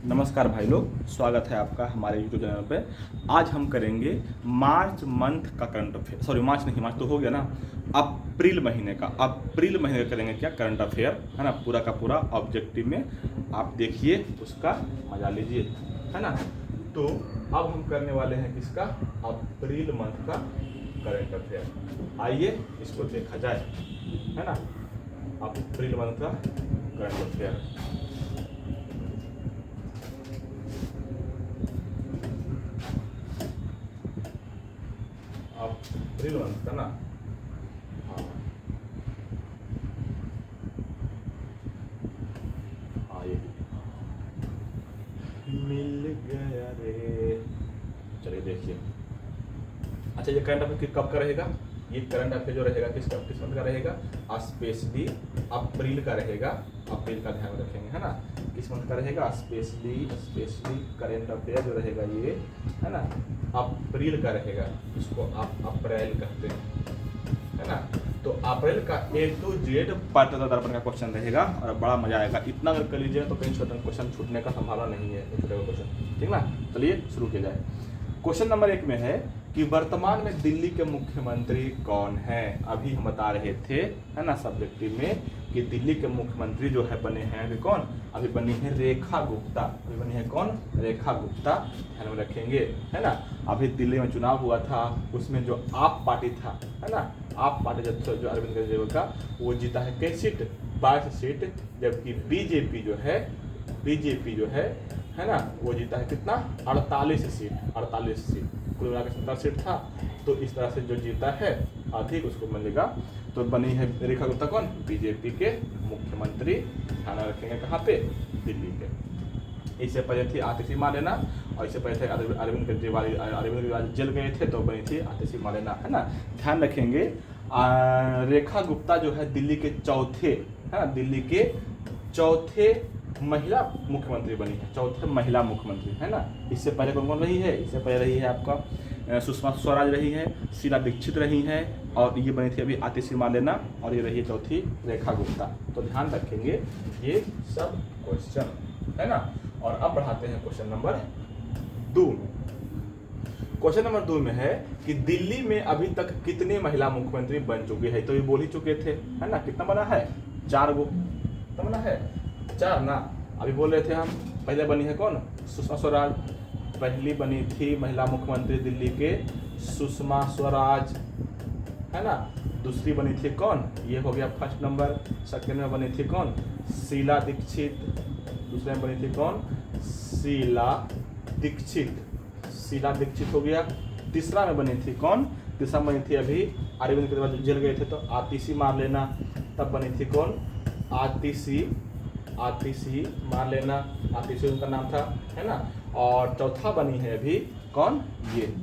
नमस्कार भाई लोग, स्वागत है आपका हमारे यूट्यूब चैनल पे। आज हम करेंगे मार्च मंथ का करंट अफेयर, सॉरी मार्च नहीं, मार्च तो हो गया ना, अप्रैल महीने का करेंगे क्या करंट अफेयर, है ना। पूरा का पूरा ऑब्जेक्टिव में आप देखिए, उसका मजा लीजिए, है ना। तो अब हम करने वाले हैं किसका, अप्रैल मंथ का करंट अफेयर। आइए इसको देखा जाए, है ना। अप्रैल मंथ का करंट अफेयर अप्रैल मंथ का ना, हाँ हाँ, ये मिल गया रे। चलिए देखिए, अच्छा ये करंट अफेयर कब का रहेगा, ये करंट अफेयर जो रहेगा किस मंथ का रहेगा, स्पेशली अप्रैल का रहेगा। अप्रैल का ध्यान रखेंगे, है ना। किस मंथ का रहेगा, स्पेशली करंट अफेयर जो रहेगा ये, है ना, अप्रैल का रहेगा। इसको आप अप्रैल कहते हैं, है ना। तो अप्रैल का A to Z पात्रता दर्पण का क्वेश्चन रहेगा और बड़ा मजा आएगा। इतना अगर कर लीजिए तो कहीं छोटा क्वेश्चन छूटने का संभावना नहीं है, छोटे क्वेश्चन, ठीक ना। चलिए शुरू किया जाए। क्वेश्चन नंबर 1 में है कि वर्तमान में दिल्ली के मुख्यमंत्री कौन है। अभी हम बता रहे थे, है ना, सब्जेक्टिव में, कि दिल्ली के मुख्यमंत्री जो है बने हैं अभी कौन, अभी बनी है रेखा गुप्ता। अभी बनी है कौन, रेखा गुप्ता, ध्यान में रखेंगे, है ना। अभी दिल्ली में चुनाव हुआ था, उसमें जो आप पार्टी था, है ना, आप पार्टी जो अरविंद केजरीवाल का, वो जीता है कई सीट, 22 सीट, जबकि बीजेपी जो है ना, वो जीता है कितना, 48 सीट, कुल मिला के 70 सीट था। तो इस तरह से जो जीता है अधिक उसको मिलेगा। तो बनी है रेखा गुप्ता कौन, बीजेपी के मुख्यमंत्री, ध्यान रखेंगे कहाँ पे, दिल्ली के। इससे पहले थी आतिशी मालेना, और इससे पहले थे अरविंद केजरीवाल जेल गए थे तो बनी थी आतिशी मालेना, है ना। ध्यान रखेंगे रेखा गुप्ता जो है दिल्ली के चौथे, है ना, दिल्ली के चौथे महिला मुख्यमंत्री बनी है, चौथे महिला मुख्यमंत्री, है ना। इससे पहले कौन कौन रही है, इससे पहले रही है आपका सुषमा स्वराज रही है, शीला दीक्षित रही है, और ये बनी थी अभी आतिशी मालेना, और ये रही है चौथी रेखा गुप्ता। तो ध्यान रखेंगे ये सब क्वेश्चन, है ना। और अब बढ़ाते हैं क्वेश्चन नंबर 2। क्वेश्चन नंबर 2 में है कि दिल्ली में अभी तक कितने महिला मुख्यमंत्री बन चुके हैं। तो ये बोल ही चुके थे, है ना। कितना बना है, 4 गो, कितना बना है, 4 ना। अभी बोल रहे थे हम, पहले बनी है कौन, सुषमा स्वराज, पहली बनी थी महिला मुख्यमंत्री दिल्ली के सुषमा स्वराज, है ना। दूसरी बनी थी कौन, ये हो गया फर्स्ट नंबर। सेकंड में बनी थी कौन, शीला दीक्षित। दूसरे में बनी थी कौन, शीला दीक्षित हो गया। तीसरा में बनी थी कौन, तीसरा बनी थी अभी अरविंद केजरीवाल जेल गए थे तो आतिशी मार लेना, तब बनी थी कौन, आतिशी मार लेना, आतिशी उनका नाम था, है ना। और चौथा बनी है अभी कौन, ये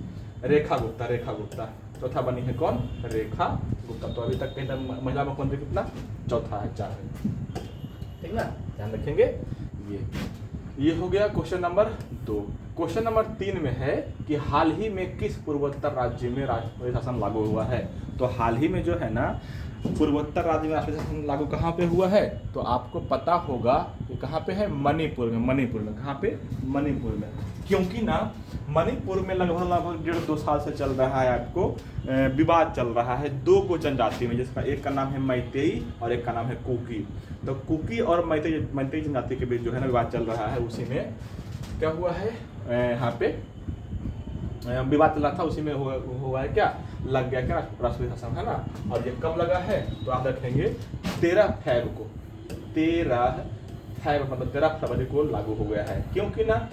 रेखा गुप्ता। चौथा बनी है कौन, रेखा गुप्ता। तो अभी तक कहीं महिला मुख्यमंत्री कितना, चौथा है, 4 है, ठीक ना। ध्यान रखेंगे। ये हो गया क्वेश्चन नंबर 2। क्वेश्चन नंबर 3 में है कि हाल ही में किस पूर्वोत्तर राज्य में राष्ट्रपति शासन लागू हुआ है। तो हाल ही में जो है ना, पूर्वोत्तर राज्य में राष्ट्रपति शासन लागू कहाँ पे हुआ है, तो आपको पता होगा कि कहाँ पे है, मणिपुर में। कहाँ पे, मणिपुर में। क्योंकि ना मणिपुर में लगभग 1.5-2 साल से चल रहा है, आपको विवाद चल रहा है 2 को जनजाति में, जिसका एक का नाम है मैतेई और एक का नाम है कुकी। तो कुकी और मैतेई जनजाति के बीच जो है ना विवाद चल रहा है, उसी में क्या हुआ है, यहाँ पे विवाद चल रहा था, उसी में हुआ है क्या, लग गया क्या राष्ट्रपति शासन, है ना। और ये कब लगा है, तो आप रखेंगे 13 फरवरी को लागू हो गया है। क्योंकि ना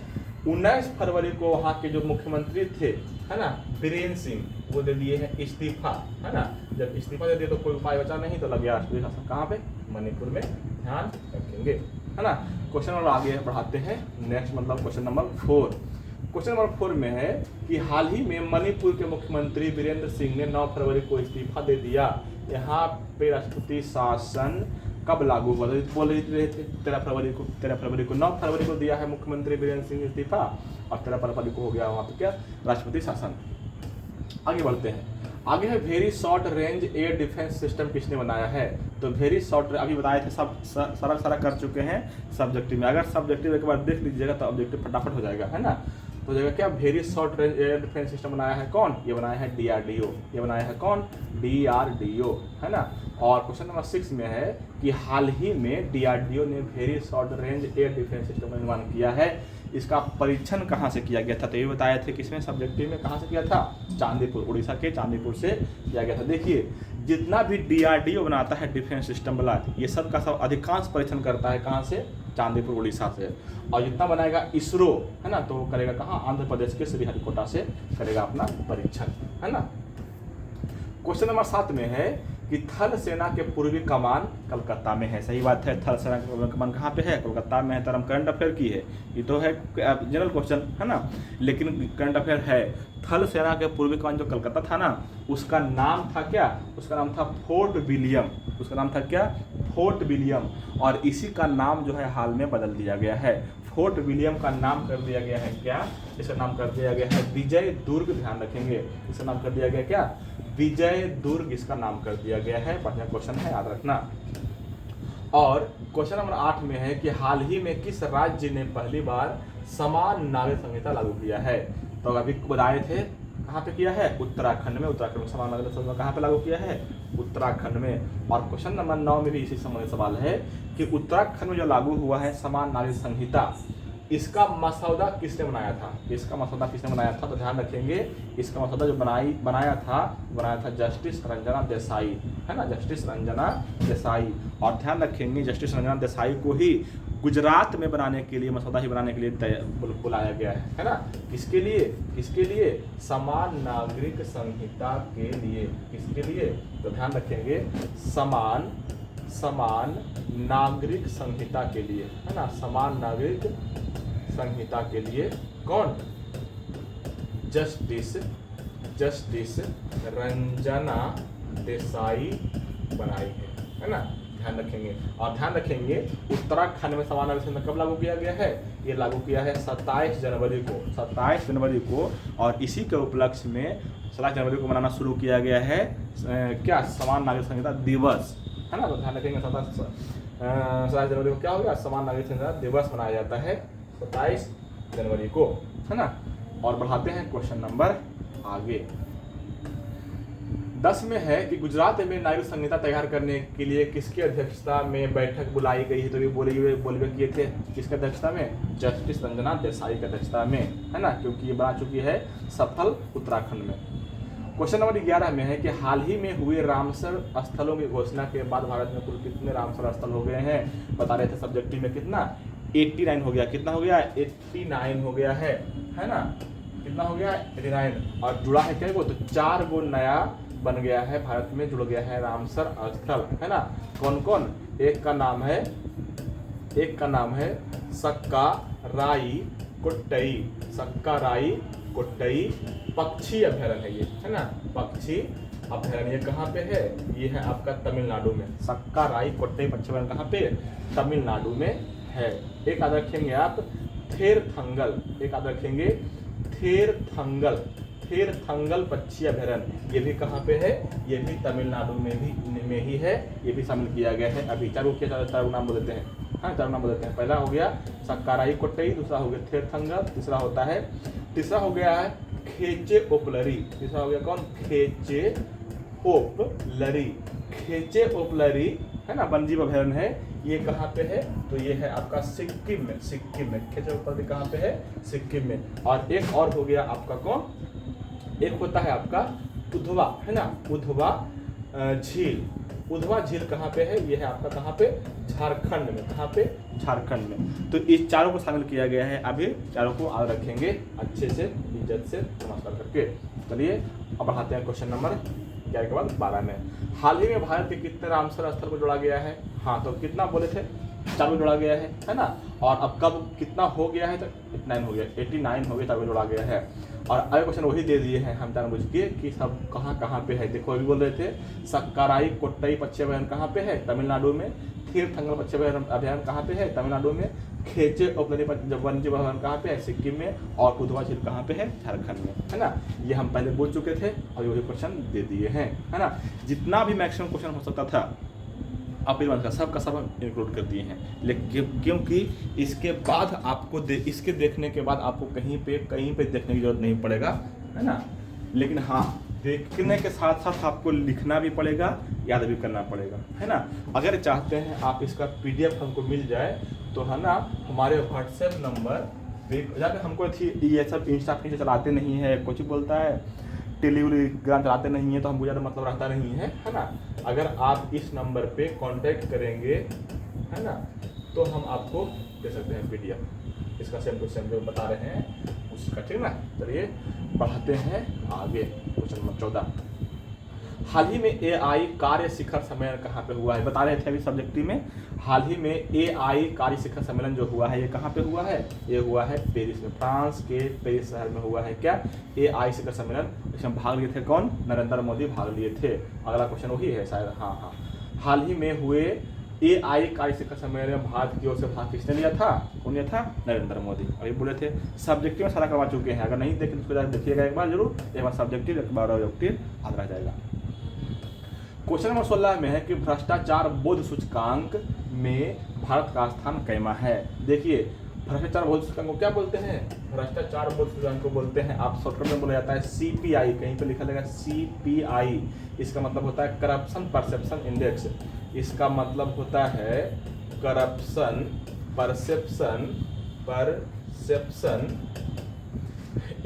19 फरवरी को वहाँ के जो मुख्यमंत्री थे, है ना, बीरेन सिंह, वो दे दिए हैं इस्तीफा, है ना। जब इस्तीफा दे दिए तो कोई उपाय बचा नहीं, तो लग गया राष्ट्रपति शासन कहाँ पे, मणिपुर में, ध्यान रखेंगे, है ना। क्वेश्चन और आगे बढ़ाते हैं, नेक्स्ट मतलब क्वेश्चन नंबर 4। क्वेश्चन नंबर 4 में है कि हाल ही में मणिपुर के मुख्यमंत्री बीरेंद्र सिंह ने 9 फरवरी को इस्तीफा दे दिया। यहाँ पे राष्ट्रपति शासन कब लागू हुआ, बोल रहे थे 13 फरवरी को 9 फरवरी को दिया है मुख्यमंत्री बीरेंद्र सिंह इस्तीफा, और 13 फरवरी को हो गया वहाँ पे क्या, राष्ट्रपति शासन। आगे बढ़ते हैं। आगे है very short range air defence system किसने बनाया है। तो वेरी शॉर्ट अभी बताए थे, सब सारा कर चुके हैं सब्जेक्टिव में। अगर सब्जेक्टिव एक बार देख लीजिएगा तो ऑब्जेक्टिव फटाफट हो जाएगा, है ना। तो जगह क्या very short range air defence system बनाया है कौन, ये बनाया है DRDO। ये बनाया है कौन, DRDO, है ना। और क्वेश्चन नंबर 6 में है कि हाल ही में DRDO ने very short range air defence system का निर्माण किया है। इसका परीक्षण कहाँ से किया गया था, तो ये बताए थे किसमें, सब्जेक्टिव में। कहाँ से किया था, चांदीपुर, उड़ीसा के चांदीपुर से किया गया था। देखिए जितना भी DRDO बनाता है डिफेंस सिस्टम वाला, ये सब का सब अधिकांश परीक्षण करता है कहाँ से, चांदीपुर उड़ीसा से। और जितना बनाएगा इसरो, है ना, तो वो करेगा कहाँ, आंध्र प्रदेश के श्रीहरिकोटा से करेगा अपना परीक्षण, है ना। क्वेश्चन नंबर 7 में है कि थल सेना के पूर्वी कमान कलकत्ता में है। सही बात है, थल सेना के पूर्वी कमान कहाँ पे है, कोलकाता में है। तो हम करंट अफेयर की है, ये तो है जनरल क्वेश्चन, है ना, लेकिन करंट अफेयर है। थल सेना के पूर्वी कमान जो कलकत्ता था ना, उसका नाम था क्या, उसका नाम था फोर्ट विलियम। उसका नाम था क्या, फोर्ट विलियम। और इसी का नाम जो है हाल में बदल दिया गया है। फोर्ट विलियम का नाम कर दिया गया है क्या, इसका नाम कर दिया गया है विजय दुर्ग। ध्यान रखेंगे, इसका नाम कर दिया गया क्या, विजय दुर्ग, इसका नाम कर दिया गया है। बढ़िया क्वेश्चन है, याद रखना। और क्वेश्चन नंबर 8 में है कि हाल ही में किस राज्य ने पहली बार समान नागरिक संहिता लागू किया है। तो अभी बताए थे कहाँ पे किया है, उत्तराखंड में। उत्तराखंड में समान नागरिक संहिता कहाँ पे लागू किया है, उत्तराखंड में। और क्वेश्चन नंबर 9 में भी इसी संबंधित सवाल है कि उत्तराखंड में जो लागू हुआ है समान नागरिक संहिता, इसका मसौदा किसने बनाया था, इसका मसौदा किसने बनाया था। तो ध्यान रखेंगे, इसका मसौदा जो बनाया था जस्टिस रंजना देसाई, है ना, जस्टिस रंजना देसाई। और ध्यान रखेंगे जस्टिस रंजना देसाई को ही गुजरात में बनाने के लिए, मसौदा ही बनाने के लिए बुलाया गया है ना। किसके लिए, किसके लिए, समान नागरिक संहिता के लिए। किसके लिए, तो ध्यान रखेंगे समान नागरिक संहिता के लिए, है ना, समान नागरिक संहिता के लिए। कौन, जस्टिस रंजना देसाई बनाई है ना। ध्यान रखेंगे। और ध्यान रखेंगे उत्तराखंड में समान नागरिक संहिता कब लागू किया गया है, ये लागू किया है 27 जनवरी को। और इसी के उपलक्ष्य में 27 जनवरी को मनाना शुरू किया गया है क्या, समान नागरिक संहिता दिवस, है ना। तो ध्यान रखेंगे 27 जनवरी को क्या होगा, समान नागरिक संहिता दिवस मनाया जाता है 27 जनवरी को, है ना। और बढ़ाते हैं क्वेश्चन नंबर आगे। 10 में है कि गुजरात में नागरिक संहिता तैयार करने के लिए किसकी अध्यक्षता में बैठक बुलाई गई है। तो ये बोले किए थे किसकी अध्यक्षता में, जस्टिस रंजना देसाई की अध्यक्षता में, है ना, क्योंकि ये बना चुकी है सफल उत्तराखंड में। क्वेश्चन नंबर 11 में है कि हाल ही में हुए रामसर स्थलों की घोषणा के बाद भारत में कुल कितने रामसर स्थल हो गए हैं। बता रहे थे सब्जेक्टिव में, कितना, 89 हो गया। कितना हो गया, 89 हो गया है ना। कितना हो गया, 89। और जुड़ा है क्या, वो तो 4 गो नया बन गया है, भारत में जुड़ गया है रामसर स्थल, है ना। कौन कौन, एक का नाम है सक्का राई कोट्टई पक्षी अभ्यारण्य है ये, है ना, पक्षी अभ्यारण्य। ये कहाँ पे है, ये है आपका तमिलनाडु में। सक्का राई कोट्टई पक्षी अभ्यारण्य कहाँ पे, तमिलनाडु में है। एक याद रखेंगे आप, थेरथंगल, एक याद रखेंगे थेरथंगल पक्षी अभ्यारण्य, ये भी कहाँ पे है, ये भी तमिलनाडु में ही है। ये भी शामिल किया गया है। अभी चारों नाम बोलते हैं, हाँ, चारों नाम बोलते हैं। पहला हो गया सक्काराई कोट्टई, दूसरा हो गया थेरथंगल, तीसरा हो गया है खेचे ओपलरी। तीसरा हो गया कौन, खेचे ओपलरी, है ना, वन्यजीव अभ्यारण्य है। ये कहाँ पे है, तो ये है आपका सिक्किम में। खेचे ओपलरी कहाँ पे है, सिक्किम में। और एक और हो गया आपका कौन, एक होता है आपका उधवा, है ना, उधवा झील कहाँ पे है, ये है आपका कहाँ पे, झारखंड में। कहाँ पे, झारखंड में। तो इस चारों को शामिल किया गया है। अभी चारों को याद रखेंगे अच्छे से, इज्जत से, नमस्कार करके। चलिए अब बढ़ाते हैं क्वेश्चन नंबर 11 के बाद 12 में। हाल ही में भारत के कितने रामसर स्थल को जोड़ा गया है। हाँ, तो कितना बोले थे, 4 को जोड़ा गया है ना। और अब कब कितना हो गया है, तो 89 हो गया, 89 हो गया, 4 को जोड़ा गया है। और अगले क्वेश्चन वही दे दिए हैं हम जानबूझ के कि सब कहाँ पे है। देखो अभी बोल रहे थे सक्काराई कोट्टई पक्षी अभ्यारण्य कहाँ पे है, तमिलनाडु में। तीर्थंगल पक्षी अभयारण्य कहाँ पे है? तमिलनाडु में। खेचे उपनदी वन्यजीव अभयारण्य कहाँ पे है? सिक्किम में। और उधवा झील कहाँ पे है? झारखंड में, है ना। ये हम पहले बोल चुके थे और वही क्वेश्चन दे दिए हैं, है ना। जितना भी मैक्सिमम क्वेश्चन हो सकता था अपील वन का सब हम इंक्लूड कर दिए हैं, लेकिन क्योंकि इसके बाद आपको इसके देखने के बाद आपको कहीं पे देखने की जरूरत नहीं पड़ेगा, है ना। लेकिन हाँ, देखने के साथ साथ आपको लिखना भी पड़ेगा, याद भी करना पड़ेगा, है ना। अगर चाहते हैं आप इसका PDF हमको मिल जाए तो, है ना, हमारे व्हाट्सएप नंबर जाकर हमको ये सब इंस्टा चलाते नहीं है, कुछ बोलता है टेलीग्राम चलाते नहीं है, तो हमको ज़्यादा मतलब रहता नहीं है ना। अगर आप इस नंबर पे कांटेक्ट करेंगे, है ना, तो हम आपको दे सकते हैं PDF इसका सेम टू सेम जो बता रहे हैं उसका, ठीक ना। चलिए बढ़ाते हैं आगे। क्वेश्चन नंबर 14, हाल ही में AI कार्य शिखर सम्मेलन कहाँ पे हुआ है? बता रहे थे अभी सब्जेक्टिव में। हाल ही में AI कार्य शिखर सम्मेलन जो हुआ है ये कहाँ पे हुआ है? ये हुआ है पेरिस में, फ्रांस के पेरिस शहर में हुआ है। क्या AI शिखर सम्मेलन? इसमें भाग लिए थे कौन? नरेंद्र मोदी भाग लिए थे। अगला क्वेश्चन वही है शायद। हाँ, हाल ही में हुए AI कार्य शिखर सम्मेलन में भारत की ओर से भाग किसने लिया था? कौन लिया था? नरेंद्र मोदी। अभी बोले थे सब्जेक्टिव में सारा करवा चुके हैं, अगर नहीं देखें तो देखिएगा एक बार जरूर, एक बार सब्जेक्टिव एक बार ऑब्जेक्टिव याद रह जाएगा। क्वेश्चन नंबर 16 में है कि भ्रष्टाचार बोध सूचकांक में भारत का स्थान कैमा है? देखिए, भ्रष्टाचार बोध सूचकांक को क्या बोलते हैं? भ्रष्टाचार बोध सूचकांक को बोलते हैं, आप शॉर्टकट में बोला जाता है CPI, कहीं पे लिखा रहेगा CPI। इसका मतलब होता है करप्शन परसेप्शन इंडेक्स। इसका मतलब होता है करप्शन परसेप्शन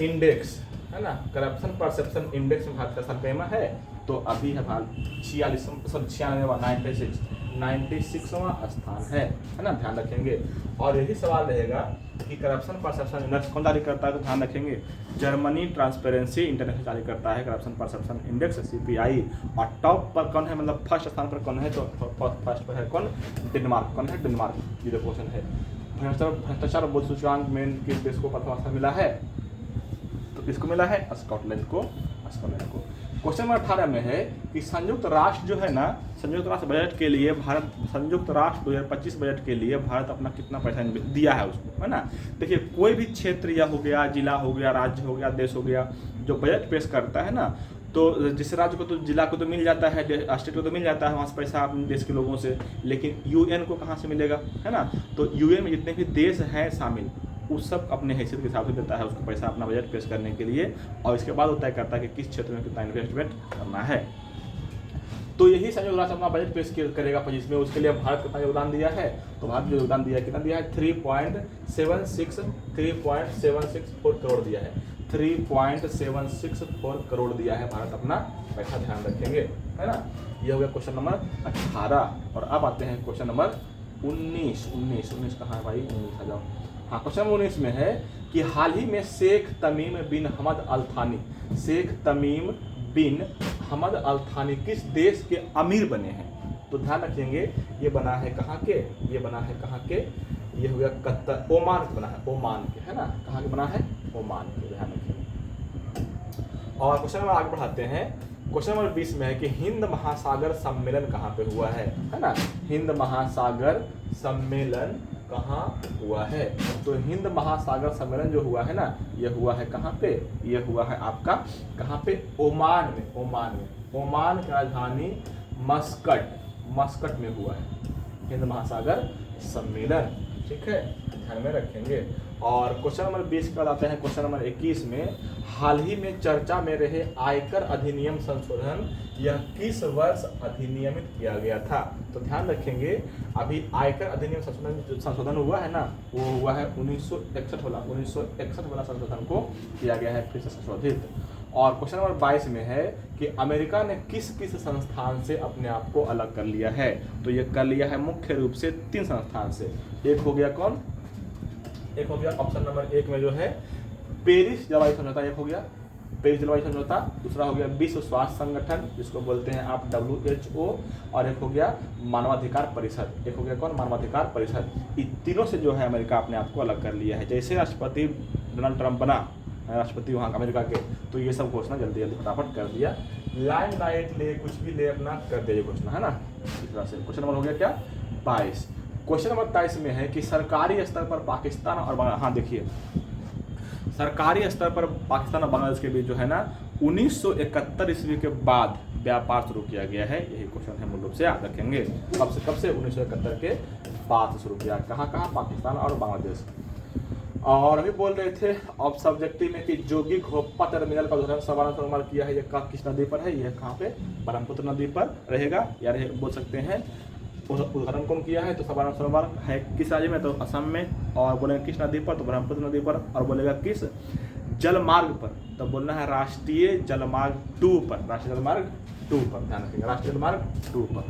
इंडेक्स, है ना। करप्शन परसेप्शन इंडेक्स में भारत का स्थान कैमा है? तो अभी है भारत 96वां स्थान है ना। ध्यान रखेंगे। और यही सवाल रहेगा कि करप्शन परसेप्शन इंडेक्स कौन जारी करता है? तो ध्यान रखेंगे, जर्मनी ट्रांसपेरेंसी इंटरनेशनल जारी करता है करप्शन परसेप्शन इंडेक्स CPI। और टॉप पर कौन है, मतलब फर्स्ट स्थान पर कौन है? तो फर्स्ट पर है कौन? डेनमार्क। कौन है? डेनमार्क। ये क्वेश्चन है। भ्रष्टाचार बोध सूचकांक में किस देश को प्रथम स्थान मिला है? तो किसको मिला है? स्कॉटलैंड को। क्वेश्चन नंबर 18 में है कि संयुक्त राष्ट्र जो है ना, संयुक्त राष्ट्र बजट के लिए भारत, संयुक्त राष्ट्र 2025 बजट के लिए भारत अपना कितना पैसा दिया है उसको, है ना। देखिए, कोई भी क्षेत्र या हो गया, जिला हो गया, राज्य हो गया, देश हो गया, जो बजट पेश करता है ना, तो जिस राज्य को तो जिला को तो मिल जाता है, स्टेट को तो मिल जाता है वहाँ से पैसा अपने देश के लोगों से, लेकिन UN को कहाँ से मिलेगा, है ना। तो UN में जितने भी देश हैं शामिल, उस सब अपने हैसियत के हिसाब से देता है उसको पैसा अपना बजट पेश करने के लिए, और इसके बाद वो तय करता है कि किस क्षेत्र में कितना इन्वेस्टमेंट करना है। तो यही संयुक्त राष्ट्र अपना बजट पेश करेगा 25 में, उसके लिए भारत कितना योगदान दिया है? तो भारत जो योगदान दिया है, कितना दिया है? 3.764 करोड़ दिया है। 3.764 करोड़ दिया है भारत अपना पैसा, ध्यान रखेंगे, है ना। ये हो गया क्वेश्चन नंबर 18। और अब आते हैं क्वेश्चन नंबर 19 कहाँ है भाई? 19 आ जाओ। हाँ, क्वेश्चन 19 में है कि हाल ही में शेख तमीम बिन हमद अल थानी किस देश के अमीर बने हैं? तो ध्यान रखेंगे, ये बना है कहाँ के? ये बना है कहाँ के? ये हो गया कतर, ओमान के बना है, ओमान के, है ना। कहाँ के बना है? ओमान के, ध्यान रखेंगे। और क्वेश्चन नंबर आगे बढ़ाते हैं। क्वेश्चन नंबर 20 में है कि हिंद महासागर सम्मेलन कहाँ पे हुआ है ना। हिंद महासागर सम्मेलन कहाँ हुआ है? तो हिंद महासागर सम्मेलन जो हुआ है ना, ये हुआ है कहाँ पे? ये हुआ है आपका कहाँ पे? ओमान में। ओमान की राजधानी मस्कट में हुआ है हिंद महासागर सम्मेलन, ठीक है, ध्यान में रखेंगे। और क्वेश्चन नंबर 20 के बाद आते हैं क्वेश्चन नंबर 21 में, हाल ही में चर्चा में रहे आयकर अधिनियम संशोधन, यह किस वर्ष अधिनियमित किया गया था? तो ध्यान रखेंगे, अभी आयकर अधिनियम संशोधन हुआ है ना, वो हुआ है 1961 वाला संशोधन को किया गया है, फिर से संशोधित। और क्वेश्चन नंबर 22 में है कि अमेरिका ने किस संस्थान से अपने आप को अलग कर लिया है? तो ये कर लिया है मुख्य रूप से 3 संस्थान से। एक हो गया कौन? एक हो गया ऑप्शन नंबर 1 में जो है पेरिस जलवायु समझौता, एक हो गया पेरिस जलवायु समझौता, दूसरा हो गया विश्व स्वास्थ्य संगठन जिसको बोलते हैं आप WHO, और एक हो गया मानवाधिकार परिषद। एक हो गया कौन? मानवाधिकार परिषद। इन तीनों से जो है अमेरिका अपने आप को अलग कर लिया है। जैसे राष्ट्रपति डोनाल्ड ट्रंप बना राष्ट्रपति वहाँ अमेरिका के, तो ये सब घोषणा जल्दी फटाफट कर दिया, लाइमलाइट ले कुछ भी ले अपना कर दिया ये घोषणा, है ना। इस तरह से क्वेश्चन नंबर हो गया क्या? 22। क्वेश्चन नंबर 23 में है कि सरकारी स्तर पर पाकिस्तान और बांग्लादेश, हाँ देखिए, सरकारी स्तर पर पाकिस्तान और बांग्लादेश के बीच जो है ना 1971 ईस्वी के बाद व्यापार शुरू किया गया है। यही क्वेश्चन है, मूल रूप से याद रखेंगे। कब से 1971 के बाद शुरू किया, कहाँ पाकिस्तान और बांग्लादेश। और अभी बोल रहे थे ऑफ सब्जेक्टिव में कि जोगी घोप्पा टर्मिनल का उदाहरण सवाल किया है, ये किस नदी पर है, यह कहाँ पे, ब्रह्मपुत्र नदी पर रहेगा, या बोल सकते हैं उदाहरण कौन किया है, तो सवाल है किस राज्य में, तो असम में, और बोलेगा किस नदी पर, तो ब्रह्मपुत्र नदी पर, और बोलेगा किस जलमार्ग पर, तो बोलना है राष्ट्रीय जलमार्ग 2 पर, राष्ट्रीय जलमार्ग 2 पर, ध्यान रखिएगा, राष्ट्रीय जलमार्ग 2 पर।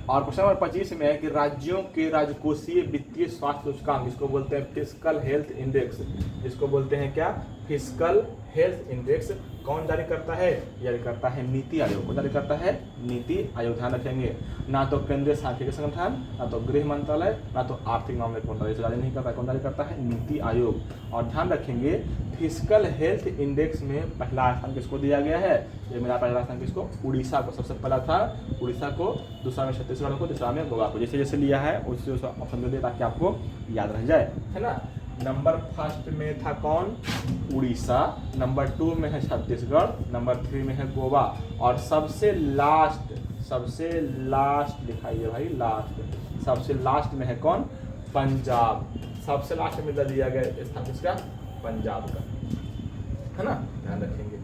और क्वेश्चन नंबर 25 में है कि राज्यों के राजकोषीय वित्तीय स्वास्थ्य सूचकांक, इसको बोलते हैं फिस्कल हेल्थ इंडेक्स, इसको बोलते हैं क्या, फिस्कल हेल्थ इंडेक्स, कौन जारी करता है, जारी करता है नीति आयोग, कौन जारी करता है, नीति आयोग, ध्यान रखेंगे। ना तो केंद्रीय सांख्यिकी संगठन, ना तो गृह मंत्रालय, ना तो आर्थिक मामले मंत्रालय जारी नहीं करता है, कौन जारी करता है, नीति आयोग। और ध्यान रखेंगे फिस्कल हेल्थ इंडेक्स में पहला स्थान किसको दिया गया है, ये मेरा पहला स्थान किसको, उड़ीसा को, सबसे पहला था उड़ीसा को, दूसरा में छत्तीसगढ़ को, तीसरा में गोवा को, जैसे जैसे लिया है उससे ऑप्शन दे दिया ताकि आपको याद रह जाए, है ना। नंबर फर्स्ट में था कौन, उड़ीसा, नंबर 2 में है छत्तीसगढ़, नंबर 3 में है गोवा, और सबसे लास्ट दिखाइए भाई, लास्ट, सबसे लास्ट में है कौन, पंजाब, सबसे लास्ट में दिया गया स्थान किसका, पंजाब का, है ना, ध्यान रखेंगे।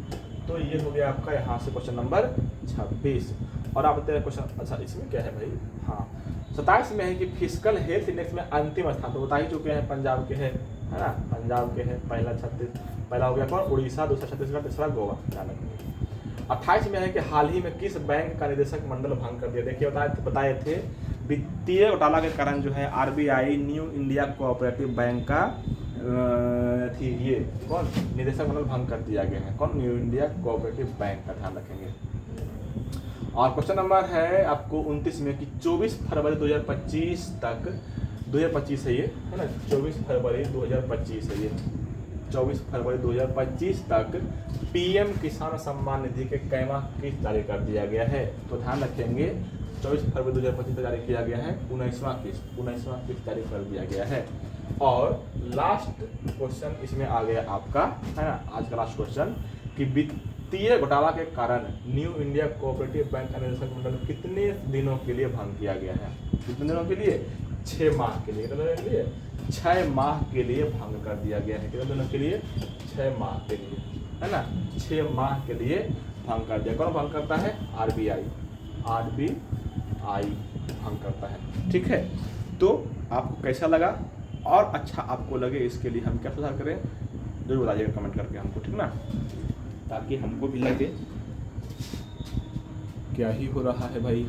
तो ये हो गया आपका यहाँ से क्वेश्चन नंबर 26। और आप बताइए क्वेश्चन, अच्छा इसमें क्या है भाई, हाँ 27 में है कि फिस्कल हेल्थ इंडेक्स में अंतिम स्थान, तो बता ही चुके हैं पंजाब के है ना, पंजाब के है, पहला हो गया कौन, उड़ीसा, दूसरा छत्तीसगढ़, तीसरा गोवा, ध्यान रखेंगे। 28 में है कि हाल ही में किस बैंक का निदेशक मंडल भंग कर दिया, देखिए बताए थे वित्तीय घोटाला के कारण जो है RBI new India cooperative bank का ये कौन निदेशक मंडल भंग कर दिया गया है, कौन, न्यू इंडिया कोऑपरेटिव बैंक का, ध्यान रखेंगे। और क्वेश्चन नंबर है आपको 29 में कि 24 फरवरी 2025 तक, 2025 है ये, है ना, 24 फरवरी 2025 है ये, 24 फरवरी 2025 तक PM किसान सम्मान निधि के कैमा किस्त जारी कर दिया गया है, तो ध्यान रखेंगे 24 फरवरी 2025 तक जारी किया गया है 19वां किस्त जारी कर दिया गया है। और लास्ट क्वेश्चन इसमें आ गया आपका, है ना, आज का लास्ट क्वेश्चन कि वित्तीय घोटाला के कारण न्यू इंडिया कोऑपरेटिव बैंक का निदेशक मंडल कितने दिनों के लिए भंग किया गया है, कितने दिनों के लिए, 6 माह के लिए, कितने दिनों के लिए, 6 माह के लिए भंग कर दिया गया है, कितने दिनों के लिए, 6 माह के लिए, है ना, 6 माह के लिए भंग कर दिया। कौन भंग करता है, RBI भंग करता है, ठीक है। तो आपको कैसा लगा और अच्छा आपको लगे इसके लिए हम क्या सुधार करें जरूर बताइएगा कमेंट करके हमको, ठीक ना, ताकि हमको भी लगे क्या ही हो रहा है भाई।